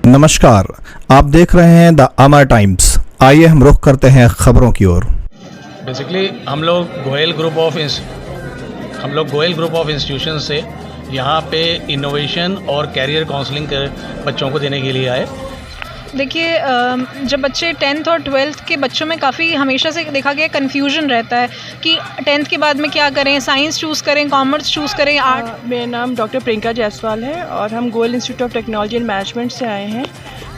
नमस्कार, आप देख रहे हैं द अमर टाइम्स। आइए हम रुख करते हैं खबरों की ओर। बेसिकली हम लोग गोयल ग्रुप ऑफ इंस्टीट्यूशन से यहाँ पे इनोवेशन और कैरियर काउंसलिंग बच्चों को देने के लिए आए। देखिए, जब बच्चे 10th और 12th के बच्चों में काफ़ी हमेशा से देखा गया कन्फ्यूजन रहता है कि 10th के बाद में क्या करें, साइंस चूज़ करें, कॉमर्स चूज़ करें, आर्ट। मेरा नाम डॉक्टर प्रियंका जायसवाल है और हम Goyal institute of technology and management से आए हैं।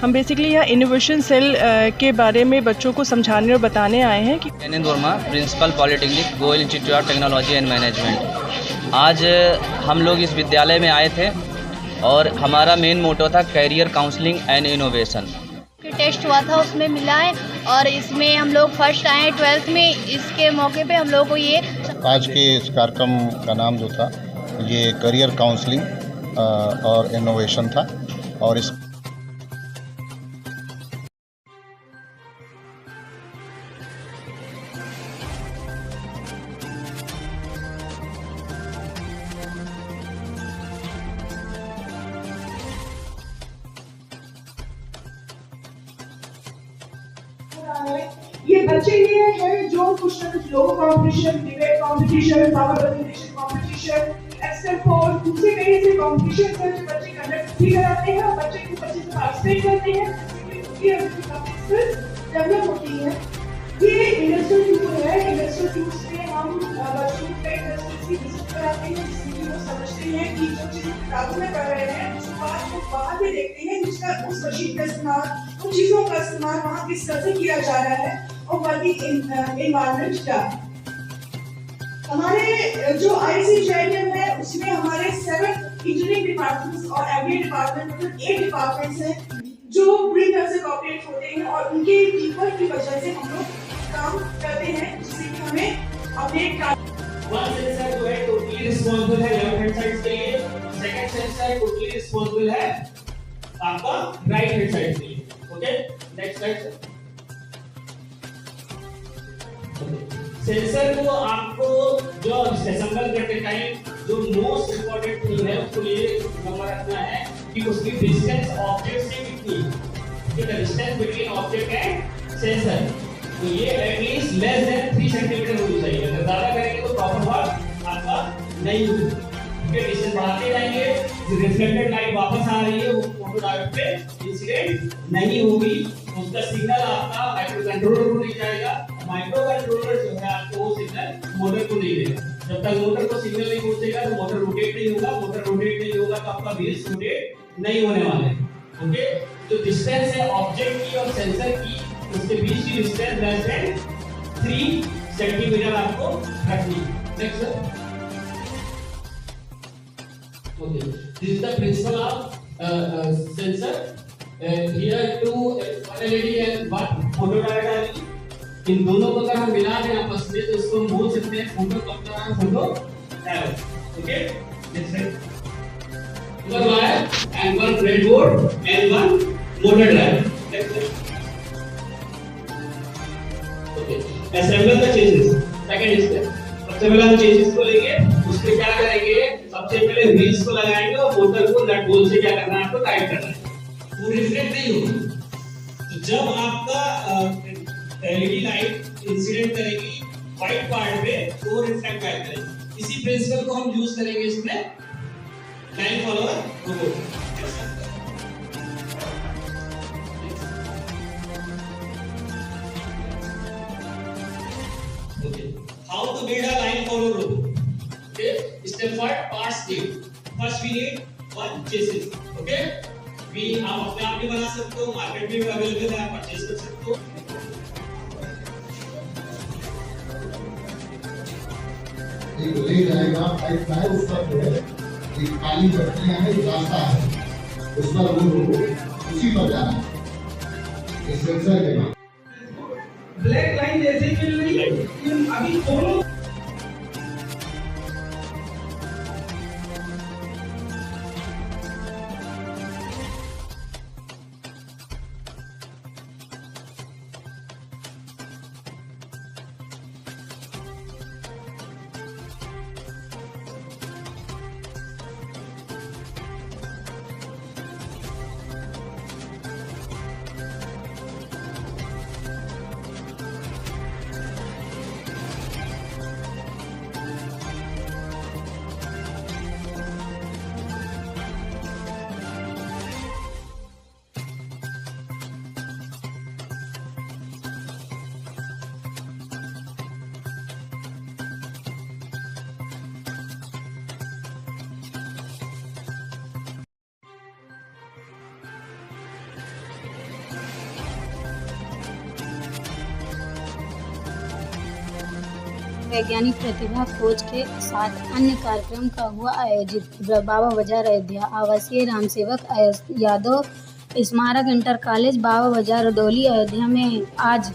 हम बेसिकली यहाँ इनोवेशन सेल के बारे में बच्चों को समझाने और बताने आए हैं कि N N Verma, principal polytechnic, Goyal institute of technology and management. आज हम लोग इस विद्यालय में आए थे और हमारा मेन मोटो था career counselling and innovation. Test हुआ था उसमें मिला है और इसमें हम लोग फर्स्ट आए 12th में। इसके मौके पे हम लोगों को ये आज के इस कार्यक्रम का नाम जो था ये करियर काउंसलिंग और इनोवेशन था। और इस ये बच्चे ये है जो कुछ न कुछ logo competition, debate competition, power presentation competition, excel force, दूसरे कई ऐसे कंपटीशन है जो बच्चे कंडक्ट भी कराते हैं और बच्चे को बच्चे से पार्टिसिपेट करते हैं, जिससे उनकी स्किल्स डेवलप होती है। ये इंडस्ट्रियल टूर है। इंडस्ट्रियल टूर्स में हम बच्चों को कई इंडस्ट्रीज की विजिट कराते हैं जिससे वो समझते हैं कि जो चीज़ किताबों में पढ़ रहे हैं उसके बाद वो बाहर भी देखते हैं जिसका उस मशीन का इस्तेमाल, उन चीज़ों का इस्तेमाल वहाँ किस तरह से किया जा रहा है और वर्किंग एनवायरनमेंट क्या है। हमारे जो ICJIM है उसमें हमारे 7 इंजीनियरिंग डिपार्टमेंट्स और MBA डिपार्टमेंट, मतलब 8 डिपार्टमेंट्स हैं जो पूरी तरह से कोऑपरेट होते हैं और उनके टीमवर्क की वजह से हम लोग काम करते हैं जिससे कि हमें अपने वन सेंसर जो है टोटली रिस्पांसिबल है लेफ्ट हैंड साइड के लिए, सेकंड सेंसर टोटली रिस्पांसिबल है आपका राइट हैंड साइड के लिए। Okay, next slide. सेंसर को आपको जो असेंबल करते टाइम जो मोस्ट इंपॉर्टेंट थिंग है उसको ये नंबर रखना है कि उसकी डिस्टेंस ऑब्जेक्ट से कितनी है। The distance between object and sensor, तो ये एटलीस्ट लेस देन 3 सेंटीमीटर होनी चाहिए। अगर ज्यादा करेंगे तो प्रॉपर वर्क आपका नहीं होगा। ओके, डिस्टेंस बढ़ाते जाएंगे, रिफ्लेक्टेड लाइट वापस आ रही है, वो फोटोडायोड पे इंसिडेंट नहीं होगी, उसका सिग्नल आपका माइक्रो कंट्रोलर को नहीं जाएगा। माइक्रो कंट्रोलर जो है आपको वो सिग्नल मोटर को नहीं देगा। जब तक मोटर को सिग्नल नहीं पहुंचेगा तो मोटर रोटेट नहीं होगा। मोटर रोटेट नहीं होगा तो आपका व्हील्स रोटेट नहीं होने वाले हैं। ओके, जो डिस्टेंस है ऑब्जेक्ट की और सेंसर की, उसके बीच की डिस्टेंस लेस देन 3 सेंटीमीटर आपको रखनी है। Next sir. Okay, this is the principle of sensor. here 2 LED and 1 photodiode। इन दोनों को अगर हम मिला दें आपस में तो इसको हम बोल सकते हैं फोटो कप्टर और photo diode. Okay, next slide. One wire and one breadboard and one motor drive. Next slide. Okay, assemble the chassis. Second step, सबसे पहले हम चेसिस को लेंगे, उसके क्या करेंगे, सबसे पहले व्हील्स को लगाएंगे और मोटर को नट बोल्ट से क्या करना है, आपको टाइट करना है। वो रिफ्लेक्ट नहीं होगा। तो जब आपका एलईडी लाइट इंसिडेंट करेगी व्हाइट पार्ट पे तो रिफ्लेक्ट बैक करेगी। इसी प्रिंसिपल को हम यूज करेंगे इसमें line follower robot. Okay, how to build a line follower robot. Okay, step 1 parts need. First we need one chassis. Okay, भी आप अपने आप भी बना सकते हो, मार्केट में भी अवेलेबल है, आप परचेज कर सकते हो। एक ले जाएगा पाइप है, उसका जो है एक काली पट्टियां है, रास्ता है, उस पर वो रोबोट उसी पर जाना है। इस सेंसर के बाद ब्लैक लाइन जैसे मिल रही है अभी दोनों वैज्ञानिक प्रतिभा खोज के साथ अन्य कार्यक्रम का हुआ आयोजित। बाबा बाजार अयोध्या आवासीय राम सेवक यादव स्मारक इंटर कॉलेज बाबा बाजार रदौली अयोध्या में आज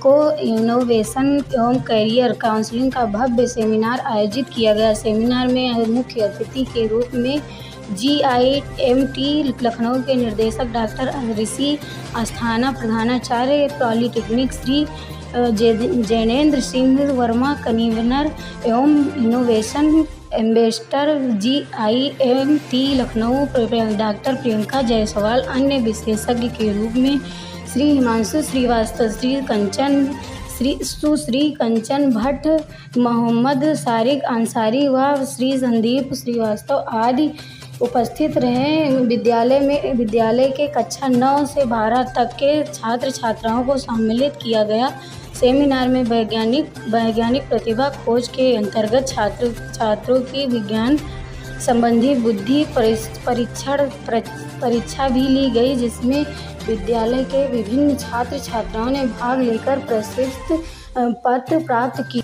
को इनोवेशन एवं करियर काउंसलिंग का भव्य सेमिनार आयोजित किया गया। सेमिनार में मुख्य अतिथि के रूप में GIMT लखनऊ के निदेशक डॉक्टर ऋषि अस्थाना, प्रधानाचार्य पॉलिटेक्निक श्री जैनेंद्र सिंह वर्मा, कन्वीनर एवं innovation ambassador GIMT Lucknow doctor Priyanka Jaiswal, अन्य विशेषज्ञ के रूप में श्री हिमांशु श्रीवास्तव, सुश्री कंचन भट्ट, मोहम्मद सारिक अंसारी व श्री संदीप श्रीवास्तव आदि उपस्थित रहे। विद्यालय के कक्षा 9 से 12 तक के छात्र छात्राओं को सम्मिलित किया गया। सेमिनार में वैज्ञानिक प्रतिभा खोज के अंतर्गत छात्रों की विज्ञान संबंधी बुद्धि परीक्षा भी ली गई, जिसमें विद्यालय के विभिन्न छात्र छात्राओं ने भाग लेकर प्रशस्ति पत्र प्राप्त किए।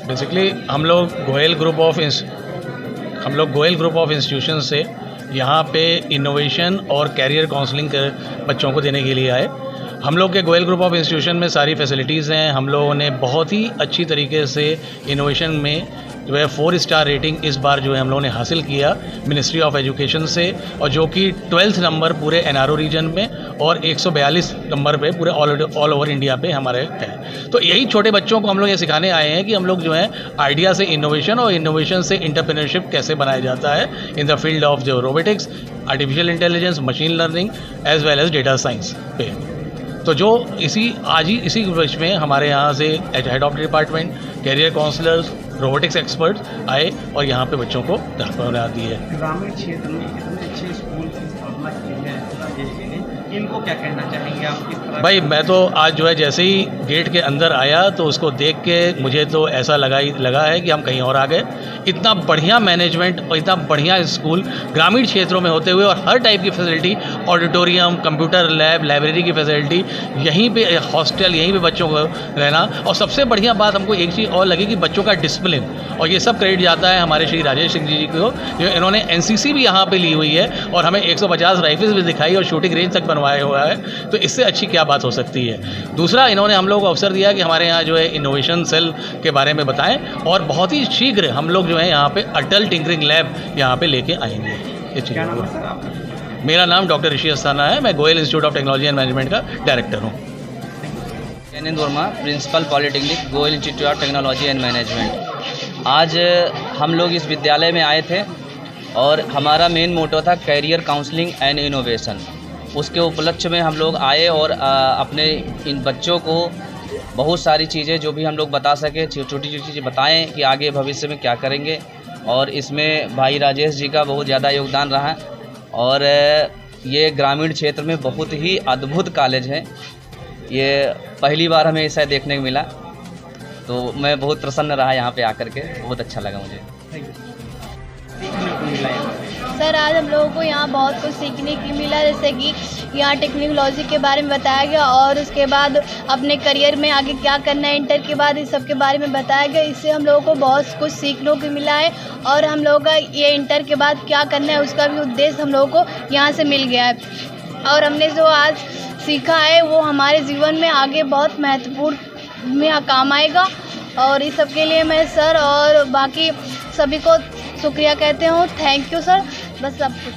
बेसिकली हम लोग गोयल ग्रुप ऑफ इंस्टीट्यूशन से यहाँ पे इनोवेशन और कैरियर काउंसलिंग बच्चों को देने के लिए आए। हम लोग के गोयल ग्रुप ऑफ इंस्टीट्यूशन में सारी फैसिलिटीज़ हैं। हम लोगों ने बहुत ही अच्छी तरीके से इनोवेशन में जो है 4 स्टार रेटिंग इस बार जो है हम लोगों ने हासिल किया मिनिस्ट्री ऑफ एजुकेशन से, और जो कि 12th नंबर पूरे एनआरओ रीजन में और 142 नंबर पे पूरे ऑल ओवर इंडिया पे हमारे है। तो यही छोटे बच्चों को हम लोग ये सिखाने आए हैं कि हम लोग जो है आइडिया से इनोवेशन और इनोवेशन से इंटरप्रेन्योरशिप कैसे बनाया जाता है इन द फील्ड ऑफ जो robotics, artificial intelligence, machine learning as well as data science पे। तो जो इसी वर्ष में हमारे यहाँ से head of department, career counsellors, robotics experts आए और यहाँ पे बच्चों को बना दी है। ग्रामीण क्षेत्र में कितने अच्छे स्कूल की स्थापना की है राजेश जी ने, इनको क्या कहना चाहेंगे आप? किस तरह भाई मैं तो आज जो है जैसे ही गेट के अंदर आया तो उसको देख के मुझे तो ऐसा लगा है कि हम कहीं और आ गए। इतना बढ़िया मैनेजमेंट और इतना बढ़िया स्कूल ग्रामीण क्षेत्रों में होते हुए, और हर टाइप की facility, auditorium, computer lab, library की फैसिलिटी, यहीं पे हॉस्टल, यहीं पे बच्चों को रहना। और सबसे बढ़िया बात हमको एक चीज़ और लगी कि बच्चों का डिसिप्लिन, और ये सब क्रेडिट जाता है हमारे श्री राजेश सिंह जी को, जो इन्होंने एनसीसी भी यहाँ पे ली हुई है और हमें 150 राइफल्स भी दिखाई और शूटिंग रेंज तक बनवाया हुआ है। तो इससे अच्छी क्या बात हो सकती है। दूसरा, इन्होंने हम लोग को अवसर दिया कि हमारे यहाँ जो है इनोवेशन सेल के बारे में बताएं, और बहुत ही शीघ्र हम लोग जो है यहाँ पे अटल टिंकरिंग लैब यहाँ पे लेके आएंगे। ये चीज़ मेरा नाम डॉक्टर ऋषि अस्थाना है, मैं Goyal institute of technology and management का डायरेक्टर हूँ। Gyanendra Verma, principal polytechnic, Goyal institute of technology and management. आज हम लोग इस विद्यालय में आए थे और हमारा मेन मोटो था कैरियर काउंसलिंग एंड इनोवेशन। उसके उपलक्ष्य में हम लोग आए और अपने इन बच्चों को बहुत सारी चीज़ें जो भी हम लोग बता सके, छोटी छोटी चीज़ें बताएं कि आगे भविष्य में क्या करेंगे। और इसमें भाई राजेश जी का बहुत ज़्यादा योगदान रहा, और ये ग्रामीण क्षेत्र में बहुत ही अद्भुत कॉलेज है। ये पहली बार हमें ऐसा देखने को मिला, तो मैं बहुत प्रसन्न रहा यहाँ पे आकर के, बहुत अच्छा लगा मुझे। सर, आज हम लोगों को यहाँ बहुत कुछ सीखने की मिला, जैसे कि यहाँ टेक्नोलॉजी के बारे में बताया गया, और उसके बाद अपने करियर में आगे क्या करना है इंटर के बाद, इस सब के बारे में बताया गया। इससे हम लोगों को बहुत कुछ सीखने को मिला है, और हम लोगों का ये इंटर के बाद क्या करना है उसका भी उद्देश्य हम लोगों को यहाँ से मिल गया है। और हमने जो आज सीखा है वो हमारे जीवन में आगे बहुत महत्वपूर्ण में काम आएगा, और इस सब के लिए मैं सर और बाकी सभी को शुक्रिया कहते हूँ। Thank you sir. बस सब कुछ।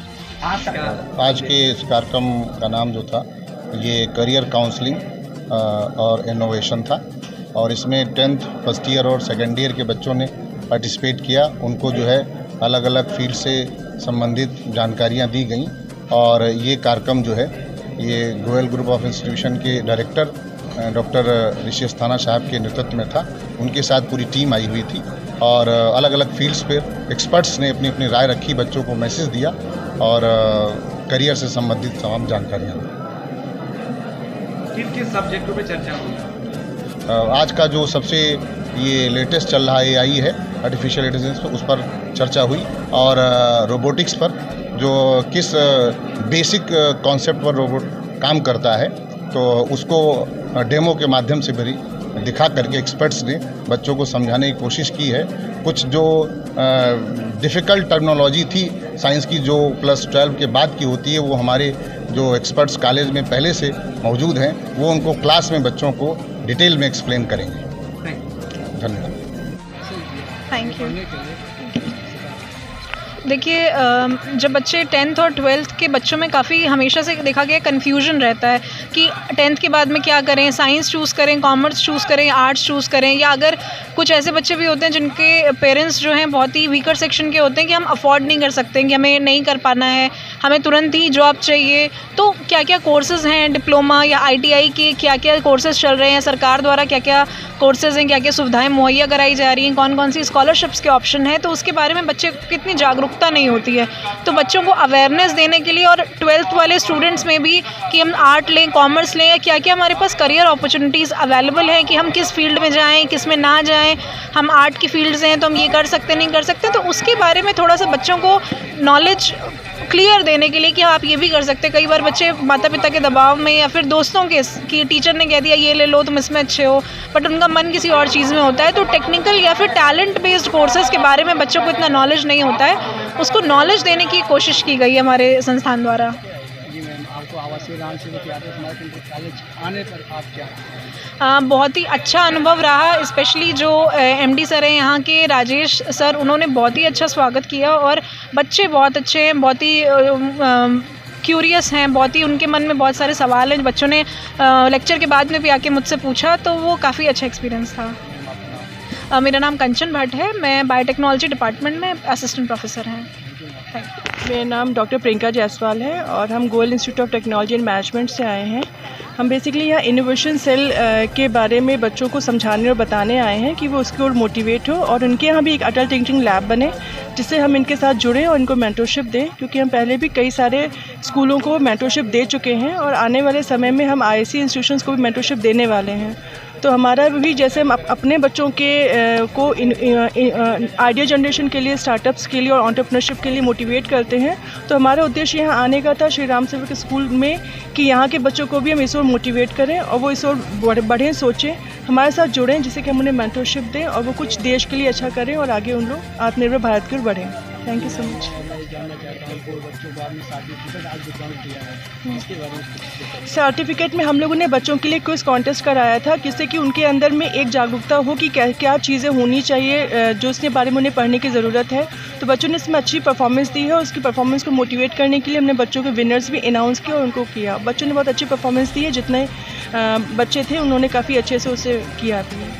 आज के इस कार्यक्रम का नाम जो था ये करियर काउंसलिंग और इनोवेशन था, और इसमें 10th फर्स्ट ईयर और सेकेंड ईयर के बच्चों ने पार्टिसिपेट किया। उनको जो है अलग अलग फील्ड से संबंधित जानकारियाँ दी गई, और ये कार्यक्रम जो है ये गोयल ग्रुप ऑफ इंस्टीट्यूशन के डायरेक्टर डॉक्टर ऋषि अस्थाना साहब के नेतृत्व में था। उनके साथ पूरी टीम आई हुई थी, और अलग अलग फील्ड्स पे एक्सपर्ट्स ने अपनी अपनी राय रखी, बच्चों को मैसेज दिया और करियर से संबंधित तमाम जानकारियाँ दी। किन किन सब्जेक्टों पे चर्चा हुई? आज का जो सबसे ये लेटेस्ट चल रहा है AI है, आर्टिफिशियल इंटेलिजेंस पर, उस पर चर्चा हुई, और रोबोटिक्स पर जो किस बेसिक कॉन्सेप्ट पर रोबोट काम करता है, तो उसको डेमो के माध्यम से भी दिखा करके एक्सपर्ट्स ने बच्चों को समझाने की कोशिश की है। कुछ जो डिफ़िकल्ट टर्मिनोलॉजी थी साइंस की, जो +12 के बाद की होती है, वो हमारे जो एक्सपर्ट्स कॉलेज में पहले से मौजूद हैं, वो उनको क्लास में बच्चों को डिटेल में एक्सप्लेन करेंगे। धन्यवाद। Thank you. देखिए, जब बच्चे 10th और 12th के बच्चों में काफ़ी हमेशा से देखा गया कन्फ्यूजन रहता है कि 10th के बाद में क्या करें, साइंस चूज़ करें, कॉमर्स चूज़ करें, आर्ट्स चूज़ करें, या अगर कुछ ऐसे बच्चे भी होते हैं जिनके पेरेंट्स जो हैं बहुत ही वीकर सेक्शन के होते हैं कि हम अफोर्ड नहीं कर सकते, कि हमें नहीं कर पाना है, हमें तुरंत ही जॉब चाहिए। तो क्या क्या कोर्सेज़ हैं, डिप्लोमा या ITI के क्या क्या कोर्सेज़ चल रहे हैं, सरकार द्वारा क्या क्या कोर्सेज़ हैं, क्या क्या सुविधाएँ मुहैया कराई जा रही हैं, कौन कौन सी स्कॉलरशिप्स के ऑप्शन हैं, तो उसके बारे में बच्चे को कितनी जागरूकता नहीं होती है। तो बच्चों को अवेयरनेस देने के लिए, और 12th वाले स्टूडेंट्स में भी, कि हम आर्ट लें, कॉमर्स लें, या क्या क्या हमारे पास करियर अपॉर्चुनिटीज़ अवेलेबल हैं, कि हम किस फील्ड में जाएं, किस में ना जाएं। हम आर्ट की फील्ड से हैं तो हम ये कर सकते नहीं कर सकते, तो उसके बारे में थोड़ा सा बच्चों को नॉलेज क्लियर देने के लिए कि हाँ आप ये भी कर सकते हैं। कई बार बच्चे माता पिता के दबाव में या फिर दोस्तों के कि टीचर ने कह दिया ये ले लो तुम इसमें अच्छे हो, बट उनका मन किसी और चीज़ में होता है। तो टेक्निकल या फिर टैलेंट बेस्ड कोर्सेज़ के बारे में बच्चों को इतना नॉलेज नहीं होता है, उसको नॉलेज देने की कोशिश की गई है हमारे संस्थान द्वारा। जी मैम, आपको आवासीय ग्राम सेवक यादव स्मारक इंटर कॉलेज आने पर आप क्या बहुत ही अच्छा अनुभव रहा, स्पेशली जो एमडी सर हैं यहाँ के राजेश सर, उन्होंने बहुत ही अच्छा स्वागत किया और बच्चे बहुत अच्छे हैं, बहुत ही क्यूरियस हैं, बहुत ही उनके मन में बहुत सारे सवाल हैं। बच्चों ने लेक्चर के बाद में भी आके मुझसे पूछा, तो वो काफ़ी अच्छा एक्सपीरियंस था। मेरा नाम कंचन भट्ट है, मैं बायोटेक्नोलॉजी डिपार्टमेंट में असिस्टेंट प्रोफेसर हैं। मेरा नाम डॉक्टर प्रियंका जायसवाल है और हम Goyal institute of technology and management से आए हैं। हम बेसिकली यहाँ इनोवेशन सेल के बारे में बच्चों को समझाने और बताने आए हैं कि वो उसकी ओर मोटिवेट हो और उनके यहाँ भी एक अटल टिंकरिंग लैब बने, जिससे हम इनके साथ जुड़ें और इनको मेंटरशिप दें, क्योंकि हम पहले भी कई सारे स्कूलों को मेंटरशिप दे चुके हैं और आने वाले समय में हम IISc इंस्टीट्यूशंस को भी मेंटरशिप देने वाले हैं। तो हमारा भी जैसे हम अपने बच्चों के को आइडिया जनरेशन के लिए, स्टार्टअप्स के लिए और एंटरप्रेन्योरशिप के लिए मोटिवेट करते हैं, तो हमारा उद्देश्य यहाँ आने का था श्री राम सेवक स्कूल में कि यहाँ के बच्चों को भी हम इस ओर मोटिवेट करें और वो इस ओर बढ़ें, सोचें, हमारे साथ जुड़ें, जिससे कि हम उन्हें मेंटरशिप दें और वो कुछ देश के लिए अच्छा करें और आगे उन लोग आत्मनिर्भर भारत की ओर बढ़ें। Thank you so much. Certificate में हम लोगों ने बच्चों के लिए क्विज कॉन्टेस्ट कराया था, जिससे कि उनके अंदर में एक जागरूकता हो कि क्या क्या चीज़ें होनी चाहिए जो उसके बारे में उन्हें पढ़ने की ज़रूरत है। तो बच्चों ने इसमें अच्छी परफॉर्मेंस दी है और उसकी परफॉर्मेंस को मोटिवेट करने के लिए हमने बच्चों के विनर्स भी अनाउंस किया और उनको किया। बच्चों ने बहुत अच्छी परफॉर्मेंस दी है, जितने बच्चे थे उन्होंने काफ़ी अच्छे से उसे किया भी।